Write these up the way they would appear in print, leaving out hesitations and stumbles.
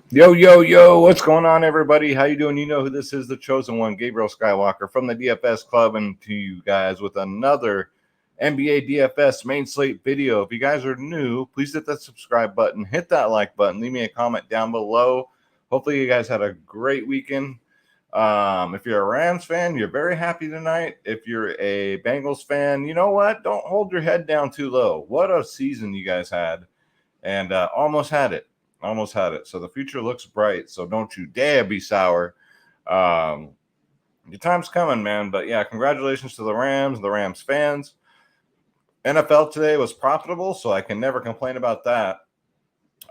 Yo, yo, yo, what's going on, everybody? How you doing? You know who this is, the chosen one, Gabriel Skywalker from the DFS Club, and to you guys with another NBA DFS main slate video. If you guys are new, please hit that subscribe button, hit that like button, leave me a comment down below. Hopefully you guys had a great weekend. If you're a Rams fan, you're very happy tonight. If you're a Bengals fan, you know what? Don't hold your head down too low. What a season you guys had, and almost had it. Almost had it. So the future looks bright. So don't you dare be sour. Um, your time's coming, man. But yeah, congratulations to the Rams fans. NFL today was profitable, so I can never complain about that.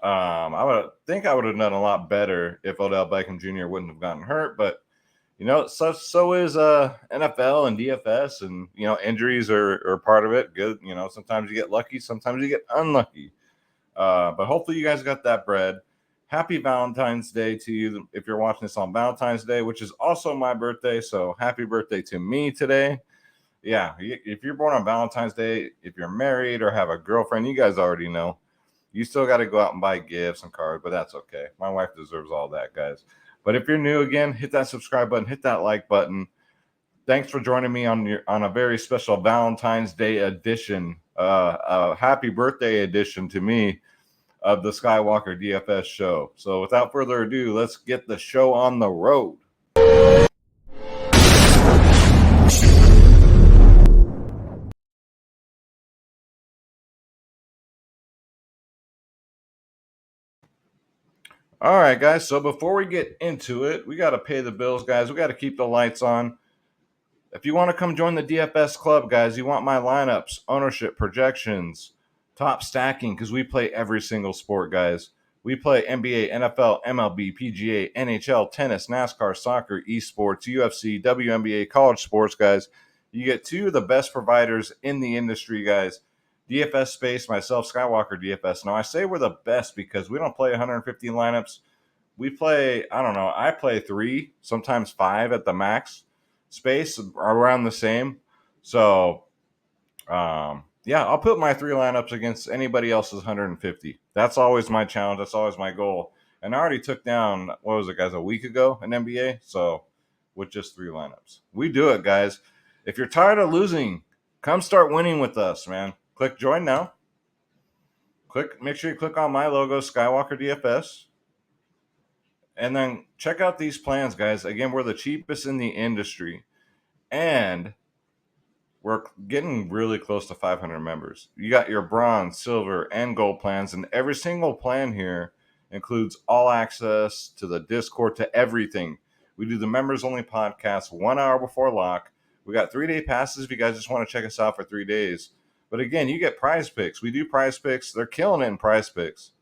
I would have done a lot better if Odell Beckham Jr. wouldn't have gotten hurt, but so is NFL and DFS, and injuries are part of it. Good, sometimes you get lucky, sometimes you get unlucky. But hopefully you guys got that bread. Happy Valentine's Day to you if you're watching this on Valentine's Day, which is also my birthday. So happy birthday to me today. Yeah, if you're born on Valentine's Day, if you're married or have a girlfriend, you guys already know. You still got to go out and buy gifts and cards, but that's okay. My wife deserves all that, guys. But if you're new again, hit that subscribe button, hit that like button. Thanks for joining me on a very special Valentine's Day edition, happy birthday edition to me of the Skywalker DFS show. So without further ado, let's get the show on the road. All right, guys. So before we get into it, we got to pay the bills, guys. We got to keep the lights on. If you want to come join the DFS club, guys, you want my lineups, ownership, projections, top stacking, because we play every single sport, guys. We play NBA, NFL, MLB, PGA, NHL, tennis, NASCAR, soccer, esports, UFC, WNBA, college sports, guys. You get two of the best providers in the industry, guys. DFS Space, myself, Skywalker DFS. Now, I say we're the best because we don't play 150 lineups. We play, I don't know, I play 3, sometimes 5 at the max. Space around the same. So, yeah, I'll put my 3 lineups against anybody else's 150. That's always my challenge. That's always my goal. And I already took down, what was it, guys, a week ago in NBA? So, with just 3 lineups. We do it, guys. If you're tired of losing, come start winning with us, man. Click join now. Make sure you click on my logo, Skywalker DFS. And then check out these plans, guys. Again, we're the cheapest in the industry. And we're getting really close to 500 members. You got your bronze, silver, and gold plans, and every single plan here includes all access to the Discord, to everything. We do the members only podcast 1 hour before lock. We got 3-day passes if you guys just want to check us out for 3 days. But again, you get prize picks. We do prize picks. They're killing it in prize picks.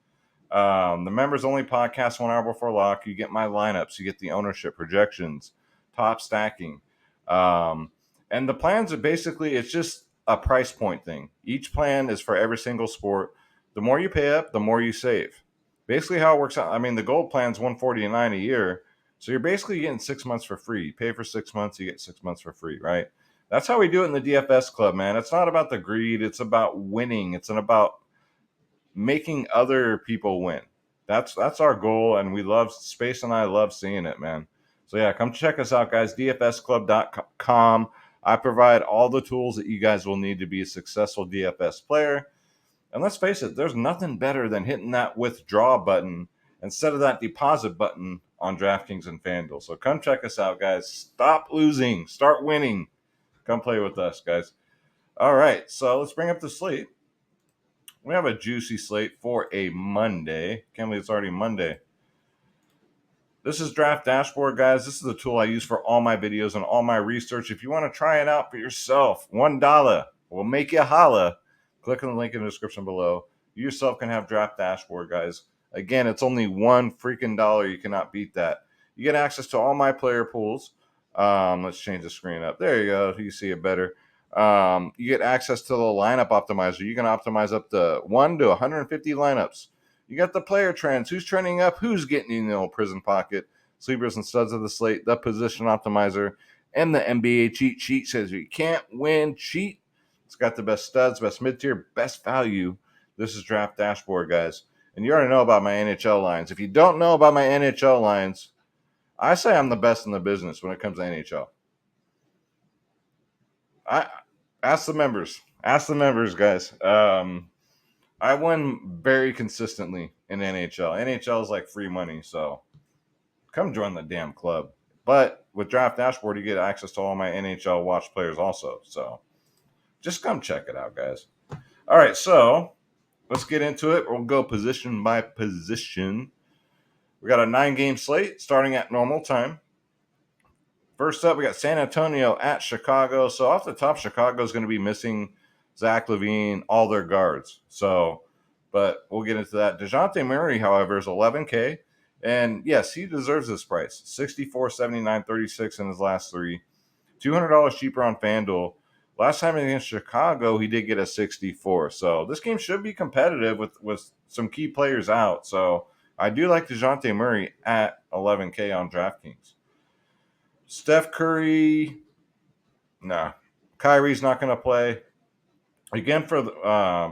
The members only podcast 1 hour before lock. You get my lineups. You get the ownership projections, top stacking. And the plans are basically, it's just a price point thing. Each plan is for every single sport. The more you pay up, the more you save. Basically, how it works out. I mean, the gold plan's $149 a year, so you're basically getting 6 months for free. You pay for 6 months, you get 6 months for free, right? That's how we do it in the DFS club, man. It's not about the greed. It's about winning. It's about making other people win. That's our goal, and we love Space, and I love seeing it, man. So yeah, come check us out, guys. DFSclub.com. I provide all the tools that you guys will need to be a successful DFS player. And let's face it, there's nothing better than hitting that withdraw button instead of that deposit button on DraftKings and Fanduel. So come check us out, guys. Stop losing, start winning. Come play with us, guys. All right, so let's bring up the slate. We have a juicy slate for a Monday. Can't believe it's already Monday. This is Draft Dashboard, guys. This is the tool I use for all my videos and all my research. If you want to try it out for yourself, $1 will make you holla. Click on the link in the description below. You yourself can have Draft Dashboard, guys. Again, it's only $1 freaking dollar. You cannot beat that. You get access to all my player pools. Let's change the screen up. There you go. You see it better. You get access to the lineup optimizer. You can optimize up to 1 to 150 lineups. You got the player trends. Who's trending up? Who's getting in the old prison pocket? Sleepers and studs of the slate. The position optimizer. And the NBA cheat sheet says you can't win. Cheat. It's got the best studs, best mid-tier, best value. This is Draft Dashboard, guys. And you already know about my NHL lines. If you don't know about my NHL lines, I say I'm the best in the business when it comes to NHL. I ask the members. Ask the members, guys. I win very consistently in NHL. NHL is like free money, so come join the damn club. But with Draft Dashboard, you get access to all my NHL watch players also. So just come check it out, guys. All right, so let's get into it. We'll go position by position. We got a 9-game slate starting at normal time. First up, we got San Antonio at Chicago. So off the top, Chicago is going to be missing Zach LaVine, all their guards. So, but we'll get into that. DeJounte Murray, however, is 11K. And yes, he deserves this price. 64, 79, 36 in his last three. $200 cheaper on FanDuel. Last time against Chicago, he did get a 64. So this game should be competitive with some key players out. So I do like DeJounte Murray at 11K on DraftKings. Steph Curry, nah. Kyrie's not going to play. Again, for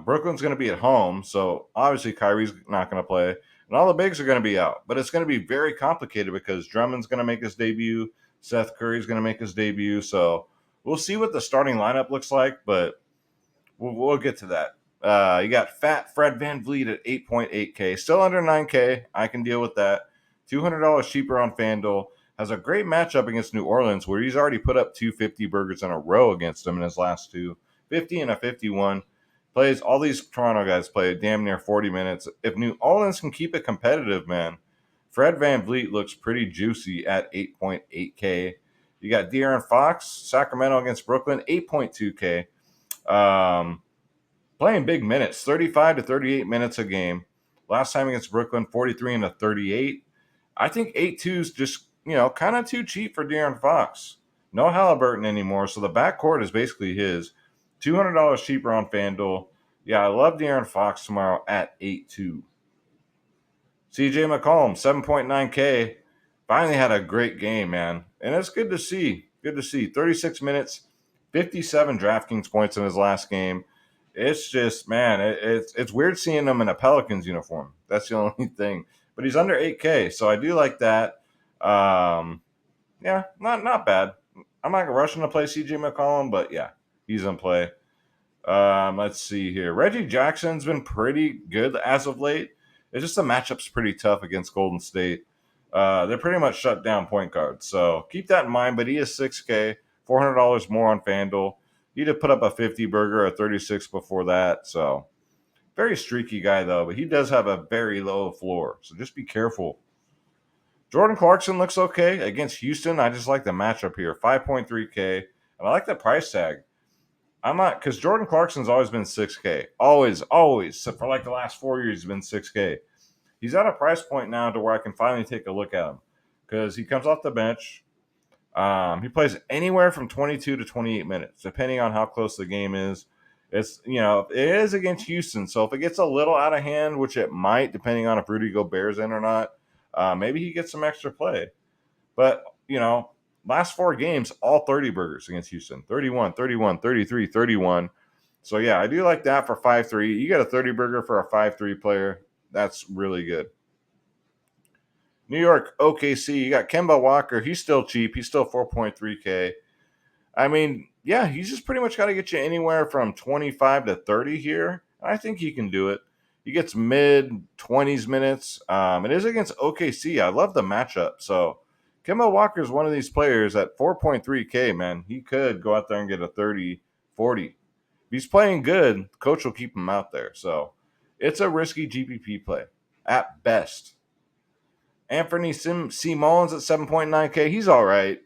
Brooklyn's going to be at home, so obviously Kyrie's not going to play. And all the bigs are going to be out. But it's going to be very complicated because Drummond's going to make his debut. Seth Curry's going to make his debut. So we'll see what the starting lineup looks like, but we'll get to that. You got Fat Fred VanVleet at 8.8K. Still under 9K. I can deal with that. $200 cheaper on FanDuel. Has a great matchup against New Orleans where he's already put up 250 burgers in a row against them in his last two. 50 and a 51. Plays all these Toronto guys play damn near 40 minutes. If New Orleans can keep it competitive, man, Fred VanVleet looks pretty juicy at 8.8K. You got De'Aaron Fox, Sacramento against Brooklyn, 8.2K. Playing big minutes, 35 to 38 minutes a game. Last time against Brooklyn, 43 and a 38. I think 8.2 is just, kind of too cheap for De'Aaron Fox. No Halliburton anymore, so the backcourt is basically his. $200 cheaper on FanDuel. Yeah, I love De'Aaron Fox tomorrow at 8.2. CJ McCollum, 7.9K. Finally had a great game, man. And it's good to see. Good to see. 36 minutes, 57 DraftKings points in his last game. It's just, man, it's weird seeing him in a Pelicans uniform. That's the only thing. But he's under 8K, so I do like that. Yeah, not bad. I'm not rushing to play CJ McCollum, but yeah, he's in play. Let's see here. Reggie Jackson's been pretty good as of late. It's just the matchup's pretty tough against Golden State. They're pretty much shut down point guards, so keep that in mind. But he is 6K, $400 more on FanDuel. He'd have put up a 50 burger, a 36 before that. So very streaky guy though, but he does have a very low floor, so just be careful. Jordan Clarkson looks okay against Houston. I just like the matchup here, 5.3K, and I like the price tag. I'm not, because Jordan Clarkson's always been 6K. Always. So for like the last 4 years, he's been 6K. He's at a price point now to where I can finally take a look at him because he comes off the bench. He plays anywhere from 22 to 28 minutes, depending on how close the game is. It's, it is against Houston. So if it gets a little out of hand, which it might, depending on if Rudy Gobert's in or not, maybe he gets some extra play. But, last 4 games, all 30 burgers against Houston. 31, 31, 33, 31. So, yeah, I do like that for 5.3. You get a 30 burger for a 5.3 player. That's really good. New York, OKC, you got Kemba Walker. He's still cheap. He's still 4.3K. I mean, yeah, he's just pretty much got to get you anywhere from 25 to 30 here. I think he can do it. He gets mid-20s minutes. It is against OKC. I love the matchup. So, Kemba Walker is one of these players at 4.3K, man. He could go out there and get a 30, 40. If he's playing good, coach will keep him out there. So, it's a risky GPP play at best. Anthony Simons at 7.9K. He's all right.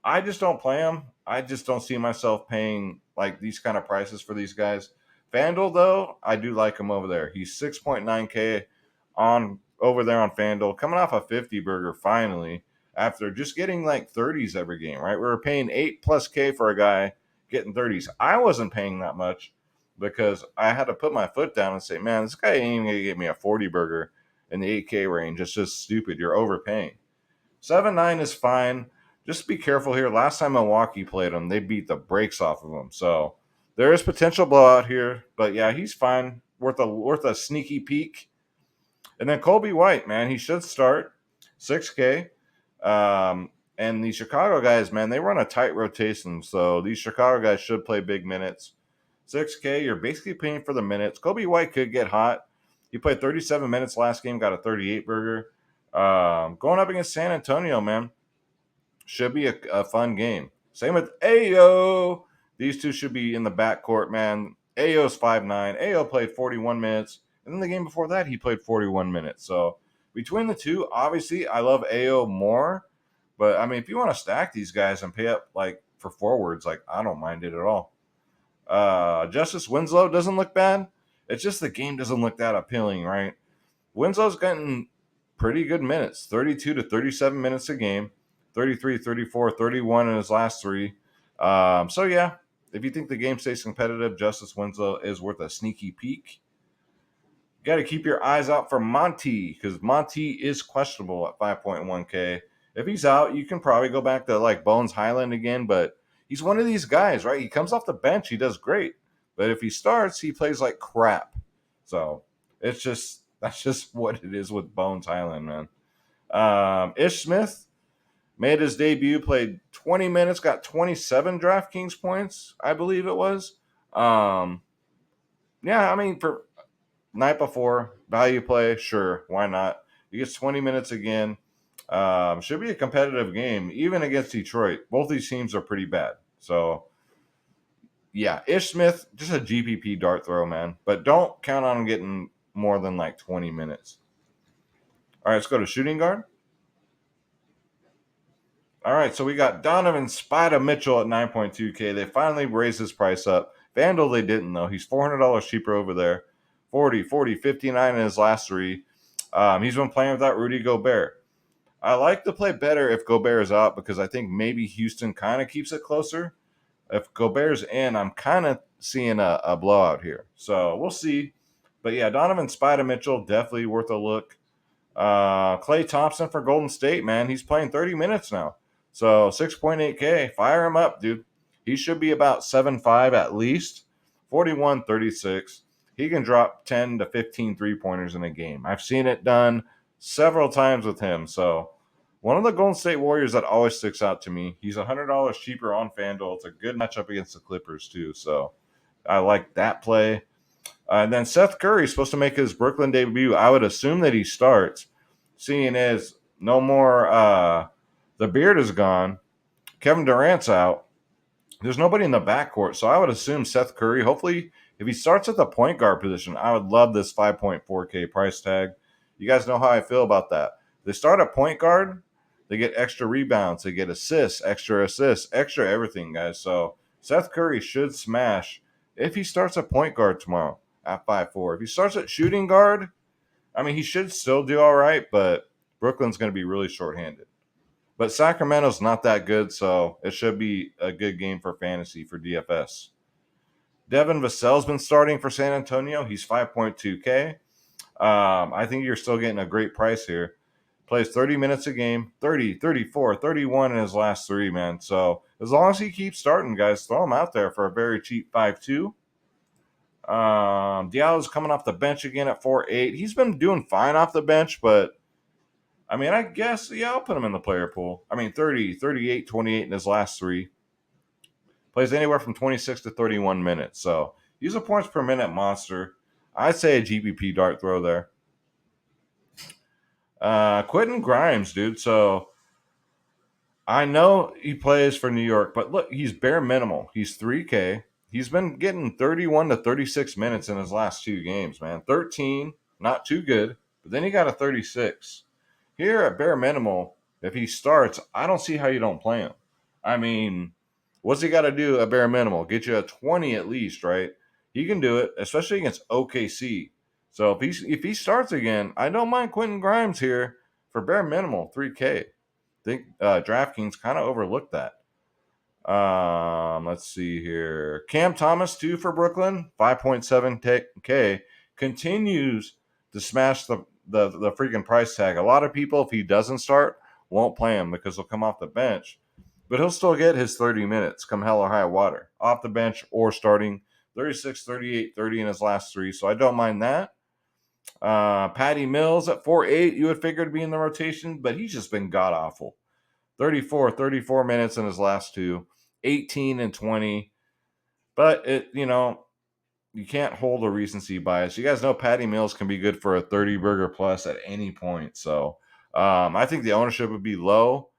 I just don't play him. I just don't see myself paying like these kind of prices for these guys. FanDuel, though, I do like him over there. He's 6.9K on over there on FanDuel, coming off a 50 burger finally after just getting like 30s every game, right? We were paying 8+K for a guy getting 30s. I wasn't paying that much because I had to put my foot down and say, man, this guy ain't even going to get me a 40 burger in the 8K range. It's just stupid. You're overpaying. 7.9 is fine. Just be careful here. Last time Milwaukee played him, they beat the brakes off of him. So there is potential blowout here. But yeah, he's fine. Worth a sneaky peek. And then Colby White, man, he should start 6K. And these Chicago guys, man, they run a tight rotation. So these Chicago guys should play big minutes. 6K, you're basically paying for the minutes. Kobe White could get hot. He played 37 minutes last game, got a 38 burger. Going up against San Antonio, man, should be a fun game. Same with Ayo. These two should be in the backcourt, man. Ayo's 5'9". Ayo played 41 minutes. And then the game before that, he played 41 minutes. So between the two, obviously, I love Ayo more. But, I mean, if you want to stack these guys and pay up, like, for forwards, like, I don't mind it at all. Justice Winslow doesn't look bad. It's just the game doesn't look that appealing, right? Winslow's gotten pretty good minutes, 32 to 37 minutes a game, 33, 34, 31 in his last three. So, yeah, if you think the game stays competitive, Justice Winslow is worth a sneaky peek. You got to keep your eyes out for Monty because Monty is questionable at 5.1K. If he's out, you can probably go back to like Bones Highland again, but he's one of these guys, right? He comes off the bench, he does great. But if he starts, he plays like crap. So that's just what it is with Bones Highland, man. Ish Smith made his debut, played 20 minutes, got 27 DraftKings points, I believe it was. Yeah, I mean, for night before, value play, sure, why not? He gets 20 minutes again. Should be a competitive game, even against Detroit. Both these teams are pretty bad. So, yeah, Ish Smith, just a GPP dart throw, man. But don't count on him getting more than like 20 minutes. All right, let's go to shooting guard. All right, so we got Donovan Spider Mitchell at 9.2K. They finally raised his price up. Vandal, they didn't, though. He's $400 cheaper over there. 40, 40, 59 in his last three. He's been playing without Rudy Gobert. I like to play better if Gobert is out because I think maybe Houston kind of keeps it closer. If Gobert's in, I'm kind of seeing a blowout here. So we'll see. But yeah, Donovan Spider Mitchell, definitely worth a look. Klay Thompson for Golden State, man. He's playing 30 minutes now. So 6.8K. Fire him up, dude. He should be about 7.5 at least. 41, 36. He can drop 10 to 15 3-pointers in a game. I've seen it done several times with him. So one of the Golden State Warriors that always sticks out to me. He's $100 cheaper on FanDuel. It's a good matchup against the Clippers, too. So I like that play. And then Seth Curry is supposed to make his Brooklyn debut. I would assume that he starts, seeing as no more the beard is gone. Kevin Durant's out. There's nobody in the backcourt, so I would assume Seth Curry. Hopefully, if he starts at the point guard position, I would love this 5.4K price tag. You guys know how I feel about that. They start at point guard, they get extra rebounds, they get assists, extra everything, guys. So Seth Curry should smash if he starts at point guard tomorrow at 5.4. If he starts at shooting guard, I mean, he should still do all right, but Brooklyn's going to be really shorthanded. But Sacramento's not that good, so it should be a good game for fantasy for DFS. Devin Vassell's been starting for San Antonio. He's 5.2K. I think you're still getting a great price here. Plays 30 minutes a game, 30, 34, 31 in his last three, man. So as long as he keeps starting, guys, throw him out there for a very cheap 5.2. Diallo's coming off the bench again at 4.8. He's been doing fine off the bench, but I mean, I guess, yeah, I'll put him in the player pool. I mean, 30, 38, 28 in his last three. Plays anywhere from 26 to 31 minutes. So he's a points per minute monster. I'd say a GPP dart throw there. Quentin Grimes, dude. So I know he plays for New York, but look, he's bare minimal. He's 3K. He's been getting 31 to 36 minutes in his last two games, man. 13, not too good, but then he got a 36. Here at bare minimal, if he starts, I don't see how you don't play him. I mean, what's he got to do at bare minimal? Get you a 20 at least, right? He can do it, especially against OKC. So if he starts again, I don't mind Quentin Grimes here for bare minimal 3K. I think DraftKings kind of overlooked that. Let's see here. Cam Thomas, too, for Brooklyn, 5.7K, continues to smash the freaking price tag. A lot of people, if he doesn't start, won't play him because he'll come off the bench. But he'll still get his 30 minutes come hell or high water. Off the bench or starting. 36, 38, 30 in his last three. So I don't mind that. Patty Mills at 4.8. You would figure to be in the rotation, but he's just been god awful. 34 minutes in his last two, 18 and 20. But you can't hold a recency bias. You guys know Patty Mills can be good for a 30 burger plus at any point. So I think the ownership would be low.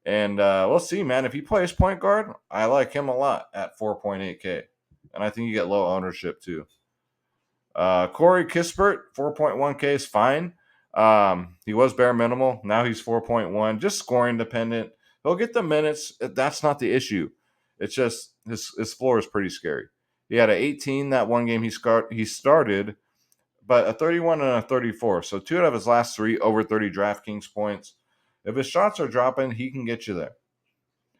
And we'll see, man. If he plays point guard, I like him a lot at 4.8K. And I think you get low ownership too. Corey Kispert, 4.1K is fine. He was bare minimal. Now he's 4.1, just scoring dependent. He'll get the minutes. That's not the issue. It's just his floor is pretty scary. He had an 18 that one game he started, but a 31 and a 34. So 2 out of his last 3 over 30 DraftKings points. If his shots are dropping, he can get you there.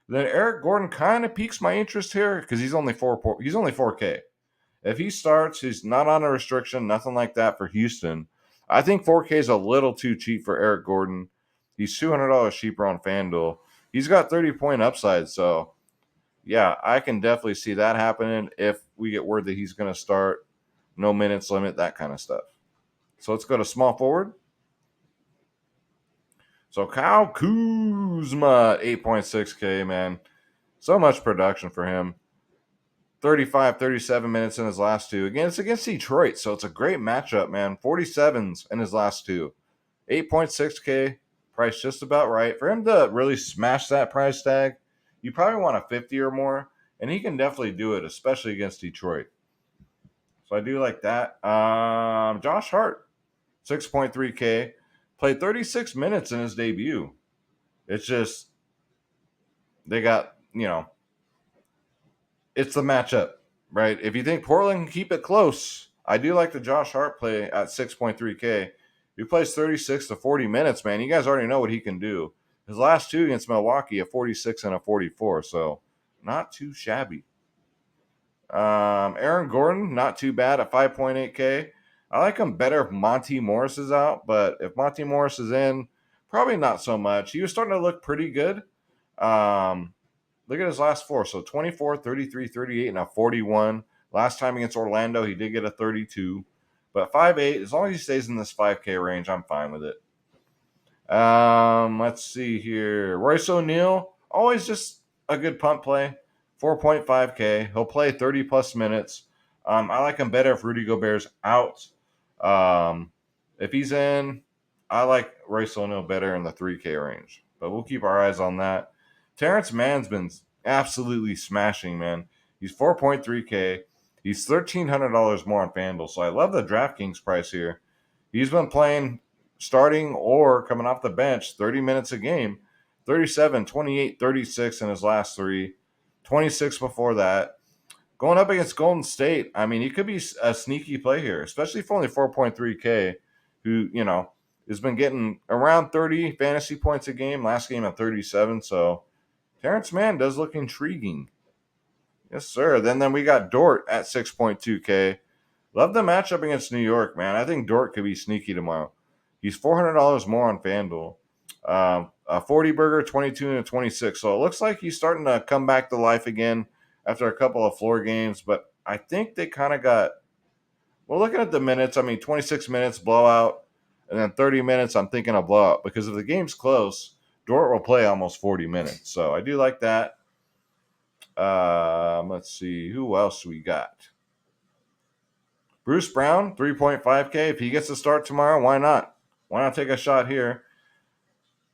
Then Eric Gordon kind of piques my interest here because he's only 4K. If he starts, he's not on a restriction, nothing like that for Houston. I think 4K is a little too cheap for Eric Gordon. He's $200 cheaper on FanDuel. He's got 30-point upside, so yeah, I can definitely see that happening if we get word that he's going to start, no minutes limit, that kind of stuff. So let's go to small forward. So Kyle Kuzma, 8.6K, man. So much production for him. 37 minutes in his last 2. Again, it's against Detroit, so it's a great matchup, man. 47s in his last 2. 8.6K, price just about right. For him to really smash that price tag, you probably want a 50 or more, and he can definitely do it, especially against Detroit. So I do like that. Josh Hart, 6.3K, played 36 minutes in his debut. It's just, they got, it's the matchup, right? If you think Portland can keep it close, I do like the Josh Hart play at 6.3K. He plays 36 to 40 minutes, man. You guys already know what he can do. His last 2 against Milwaukee, a 46 and a 44, so not too shabby. Aaron Gordon, not too bad at 5.8K. I like him better if Monty Morris is out, but if Monty Morris is in, probably not so much. He was starting to look pretty good. Look at his last 4. So 24, 33, 38, and a 41. Last time against Orlando, he did get a 32. But 5'8", as long as he stays in this 5K range, I'm fine with it. Let's see here. Royce O'Neal, always just a good punt play. 4.5K. He'll play 30-plus minutes. I like him better if Rudy Gobert's out. If he's in, I like Royce O'Neal better in the 3K range. But we'll keep our eyes on that. Terrence Mann's been absolutely smashing, man. He's 4.3K. He's $1,300 more on FanDuel. So I love the DraftKings price here. He's been playing starting or coming off the bench 30 minutes a game. 37, 28, 36 in his last 3. 26 before that. Going up against Golden State, I mean, he could be a sneaky play here, especially for only 4.3K, who, has been getting around 30 fantasy points a game. Last game at 37, so Terrence Mann does look intriguing. Yes, sir. Then we got Dort at 6.2K. Love the matchup against New York, man. I think Dort could be sneaky tomorrow. He's $400 more on FanDuel. A 40 burger, 22 and a 26. So it looks like he's starting to come back to life again after a couple of floor games. But I think they kind of got, well, looking at the minutes, 26 minutes blowout, and then 30 minutes, I'm thinking a blowout. Because if the game's close, Dort will play almost 40 minutes. So I do like that. Let's see. Who else we got? Bruce Brown, 3.5K. If he gets to start tomorrow, why not? Why not take a shot here?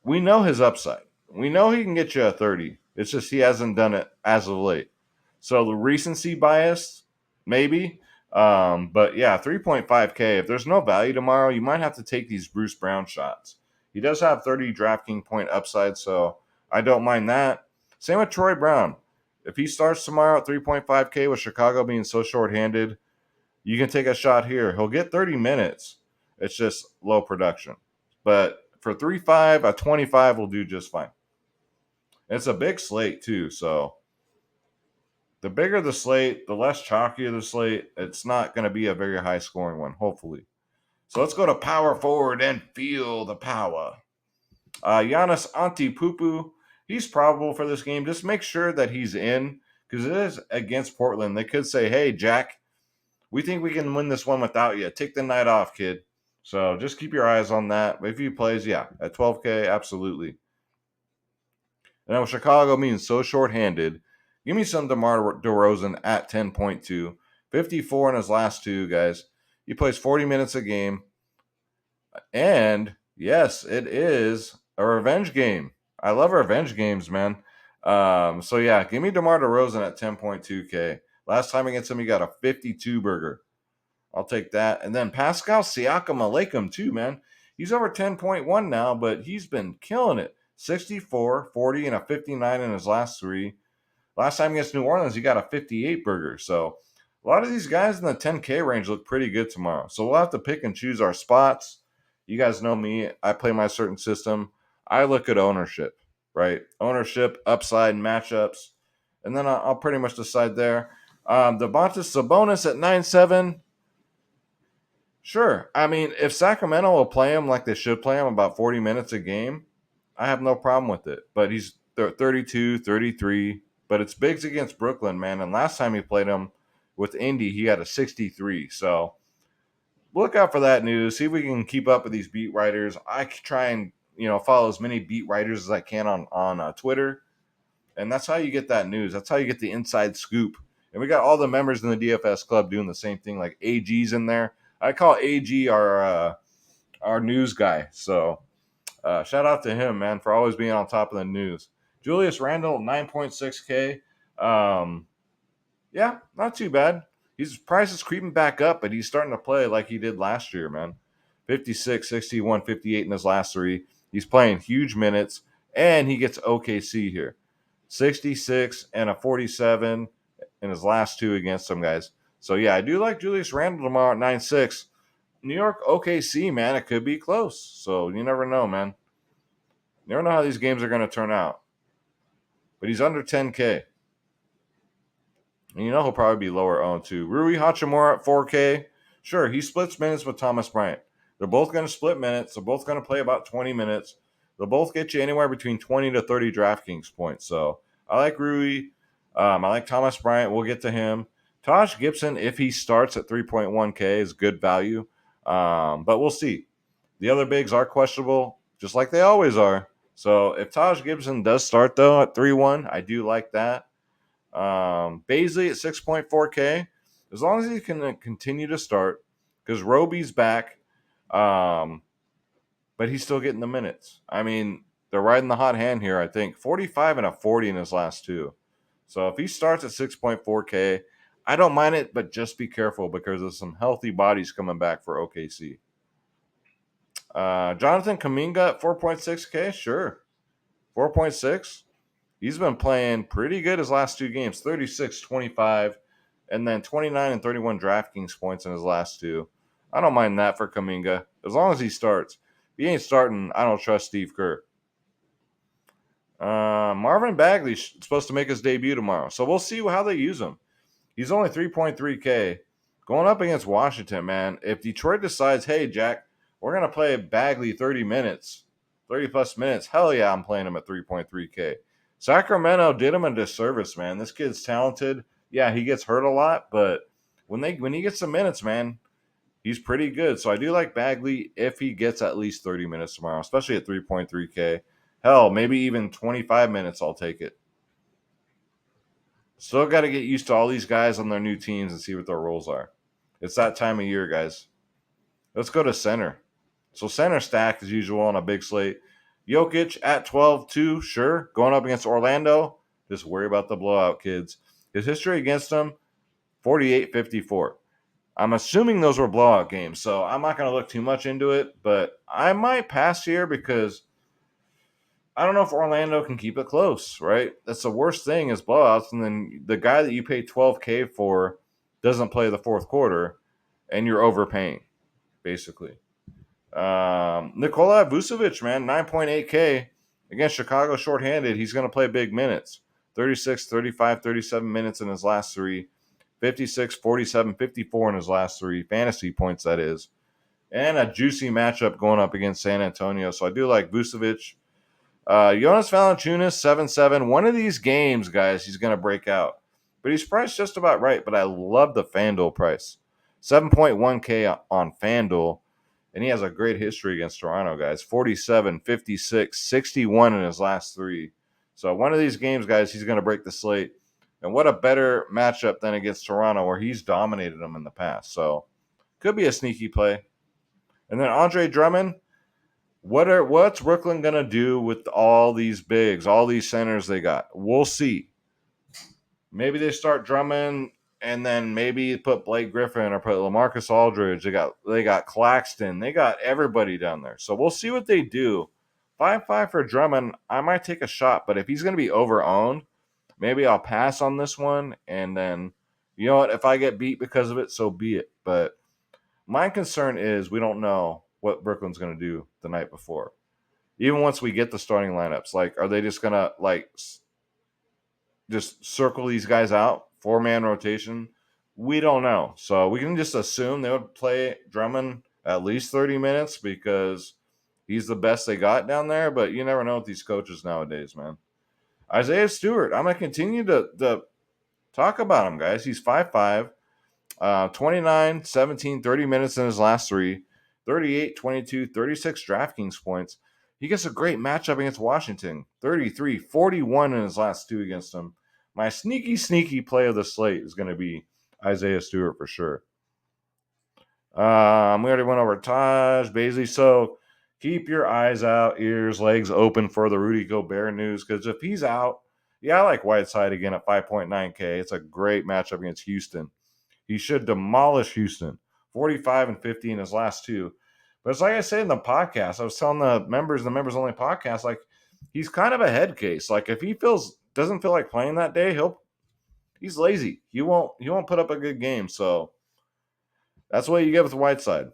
We know his upside. We know he can get you a 30. It's just he hasn't done it as of late. So the recency bias, maybe. But yeah, 3.5K. If there's no value tomorrow, you might have to take these Bruce Brown shots. He does have 30 DraftKings point upside, so I don't mind that. Same with Troy Brown. If he starts tomorrow at 3.5K with Chicago being so shorthanded, you can take a shot here. He'll get 30 minutes. It's just low production. But for 3.5, a 25 will do just fine. It's a big slate, too, so the bigger the slate, the less chalky the slate. It's not going to be a very high-scoring one, hopefully. So let's go to power forward and feel the power. Giannis Antetokounmpo, he's probable for this game. Just make sure that he's in because it is against Portland. They could say, hey, Jack, we think we can win this one without you. Take the night off, kid. So just keep your eyes on that. But if he plays, yeah, at 12K, absolutely. And now Chicago being so shorthanded, give me some DeMar DeRozan at 10.2. 54 in his last two, guys. He plays 40 minutes a game. And yes, it is a revenge game. I love revenge games, man. So yeah, give me DeMar DeRozan at 10.2K. Last time against him, he got a 52 burger. I'll take that. And then Pascal Siakam Alaikum, too, man. He's over 10.1 now, but he's been killing it. 64, 40, and a 59 in his last three. Last time against New Orleans, he got a 58 burger. So a lot of these guys in the 10K range look pretty good tomorrow. So we'll have to pick and choose our spots. You guys know me. I play my certain system. I look at ownership, right? Ownership, upside, matchups. And then I'll pretty much decide there. Domantas Sabonis at 9.7. Sure. I mean, if Sacramento will play him like they should play him, about 40 minutes a game, I have no problem with it. But he's 32, 33. But it's bigs against Brooklyn, man. And last time he played him with Indy, he had a 63. So look out for that news. See if we can keep up with these beat writers. I try and follow as many beat writers as I can on Twitter, and that's how you get that news. That's how you get the inside scoop. And we got all the members in the DFS club doing the same thing. Like AG's in there. I call AG our news guy. So shout out to him, man, for always being on top of the news. Julius Randle, 9.6K. Yeah, not too bad. His price is creeping back up, but he's starting to play like he did last year, man. 56, 61, 58 in his last three. He's playing huge minutes, and he gets OKC here. 66 and a 47 in his last two against some guys. So, yeah, I do like Julius Randle tomorrow at 9.6. New York, OKC, man, it could be close. So, you never know, man. You never know how these games are going to turn out. But he's under 10K. And he'll probably be lower owned too. Rui Hachimura at 4K. Sure, he splits minutes with Thomas Bryant. They're both going to split minutes. They're both going to play about 20 minutes. They'll both get you anywhere between 20 to 30 DraftKings points. So I like Rui. I like Thomas Bryant. We'll get to him. Taj Gibson, if he starts at 3.1K, is good value. But we'll see. The other bigs are questionable, just like they always are. So if Taj Gibson does start, though, at 3-1, I do like that. Baisley at 6.4K, as long as he can continue to start, because Roby's back, but he's still getting the minutes. I mean, they're riding the hot hand here, I think. 45 and a 40 in his last two. So if he starts at 6.4K, I don't mind it, but just be careful because there's some healthy bodies coming back for OKC. Jonathan Kuminga at 4.6K, sure. 4.6. He's been playing pretty good his last two games, 36, 25, and then 29 and 31 DraftKings points in his last two. I don't mind that for Kuminga, as long as he starts. If he ain't starting, I don't trust Steve Kerr. Marvin Bagley's supposed to make his debut tomorrow, so we'll see how they use him. He's only 3.3K. Going up against Washington, man. If Detroit decides, hey, Jack, we're going to play Bagley 30 minutes, 30-plus minutes, hell yeah, I'm playing him at 3.3K. Sacramento did him a disservice, man. This kid's talented. Yeah, he gets hurt a lot, but when he gets some minutes, man, he's pretty good. So I do like Bagley if he gets at least 30 minutes tomorrow, especially at 3.3K. Hell, maybe even 25 minutes, I'll take it. Still got to get used to all these guys on their new teams and see what their roles are. It's that time of year, guys. Let's go to center. So center stacked as usual on a big slate. Jokic at 12-2, sure. Going up against Orlando, just worry about the blowout, kids. His history against them, 48-54. I'm assuming those were blowout games, so I'm not going to look too much into it, but I might pass here because I don't know if Orlando can keep it close, right? That's the worst thing is blowouts, and then the guy that you pay 12K for doesn't play the fourth quarter, and you're overpaying, basically. Nikola Vucevic, man, 9.8K against Chicago shorthanded. He's going to play big minutes. 36, 35, 37 minutes in his last three. 56, 47, 54 in his last three. Fantasy points, that is. And a juicy matchup going up against San Antonio. So I do like Vucevic. Jonas Valanciunas, 7-7. One of these games, guys, he's going to break out. But he's priced just about right. But I love the FanDuel price. 7.1K on FanDuel. And he has a great history against Toronto, guys. 47, 56, 61 in his last 3. So one of these games, guys, he's going to break the slate. And what a better matchup than against Toronto, where he's dominated them in the past. So could be a sneaky play. And then Andre Drummond, what's Brooklyn gonna do with all these bigs, all these centers they got? We'll see. Maybe they start Drummond and then maybe put Blake Griffin or put LaMarcus Aldridge. They got Claxton. They got everybody down there. So we'll see what they do. 5-5 for Drummond. I might take a shot, but if he's gonna be over-owned, maybe I'll pass on this one. And then, you know what? If I get beat because of it, so be it. But my concern is we don't know what Brooklyn's going to do the night before. Even once we get the starting lineups, like, are they just going to, like, just circle these guys out, 4-man rotation? We don't know. So we can just assume they would play Drummond at least 30 minutes because he's the best they got down there. But you never know with these coaches nowadays, man. Isaiah Stewart, I'm going to continue to talk about him, guys. He's 5'5". 29, 17, 30 minutes in his last 3, 38, 22, 36 DraftKings points. He gets a great matchup against Washington, 33, 41 in his last 2 against them. My sneaky play of the slate is going to be Isaiah Stewart for sure. We already went over Taj, Baisley, so keep your eyes out, ears, legs open for the Rudy Gobert news, because if he's out, I like Whiteside again at 5.9K. It's a great matchup against Houston. He should demolish Houston. 45 and 50 in his last 2. But it's like I said in the podcast, I was telling the members only podcast, like, he's kind of a head case. Like, if he doesn't feel like playing that day, he's lazy. He won't put up a good game. So that's what you get with Whiteside.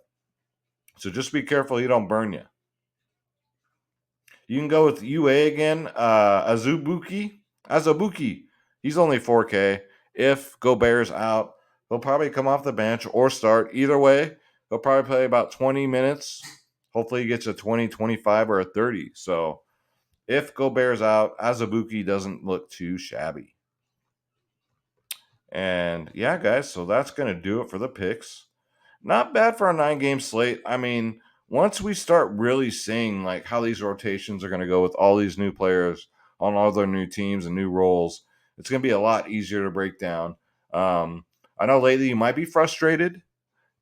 So just be careful he don't burn you. You can go with UA again. Azubuike. He's only 4K. If Gobert's out, he'll probably come off the bench or start. Either way, he'll probably play about 20 minutes. Hopefully he gets a 20, 25, or a 30. So if Gobert's out, Azubuike doesn't look too shabby. And yeah, guys, so that's going to do it for the picks. Not bad for a 9-game slate. I mean, once we start really seeing like how these rotations are going to go with all these new players on all their new teams and new roles, it's going to be a lot easier to break down. I know lately you might be frustrated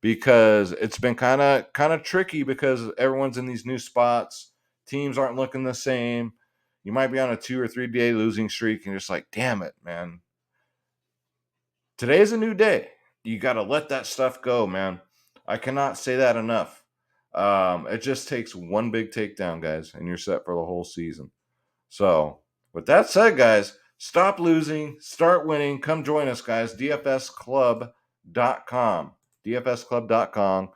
because it's been kind of tricky because everyone's in these new spots. Teams aren't looking the same. You might be on a 2 or 3 day losing streak and you're just like, damn it, man. Today's a new day. You got to let that stuff go, man. I cannot say that enough. It just takes one big takedown, guys, and you're set for the whole season. So, with that said, guys, stop losing, start winning. Come join us, guys. DFSclub.com. DFSclub.com.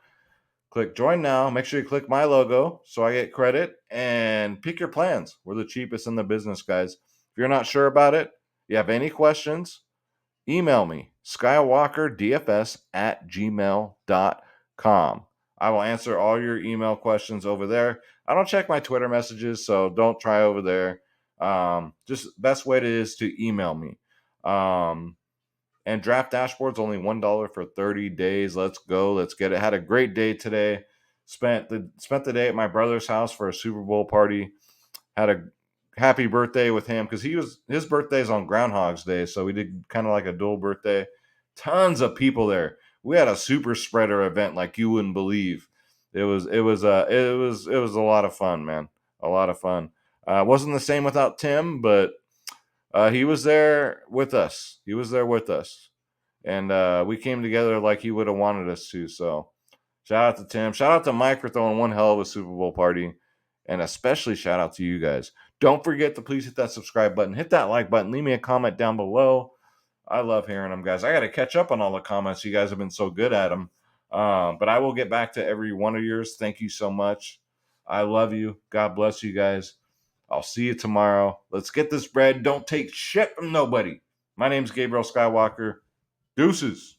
Click join now. Make sure you click my logo so I get credit and pick your plans. We're the cheapest in the business, guys. If you're not sure about it, you have any questions, email me, skywalkerdfs@gmail.com. I will answer all your email questions over there. I don't check my Twitter messages, so don't try over there. Just best way is to email me. And Draft Dashboard's only $1 for 30 days. Let's go. Let's get it. Had a great day today. Spent the day at my brother's house for a Super Bowl party. Had a happy birthday with him because his birthday's on Groundhog's Day, so we did kind of like a dual birthday. Tons of people there. We had a super spreader event like you wouldn't believe. It was a lot of fun, man. A lot of fun. Wasn't the same without Tim, but he was there with us. And we came together like he would have wanted us to. So shout out to Tim. Shout out to Mike for throwing one hell of a Super Bowl party. And especially shout out to you guys. Don't forget to please hit that subscribe button. Hit that like button. Leave me a comment down below. I love hearing them, guys. I got to catch up on all the comments. You guys have been so good at them. But I will get back to every one of yours. Thank you so much. I love you. God bless you guys. I'll see you tomorrow. Let's get this bread. Don't take shit from nobody. My name's Gabriel Skywalker. Deuces.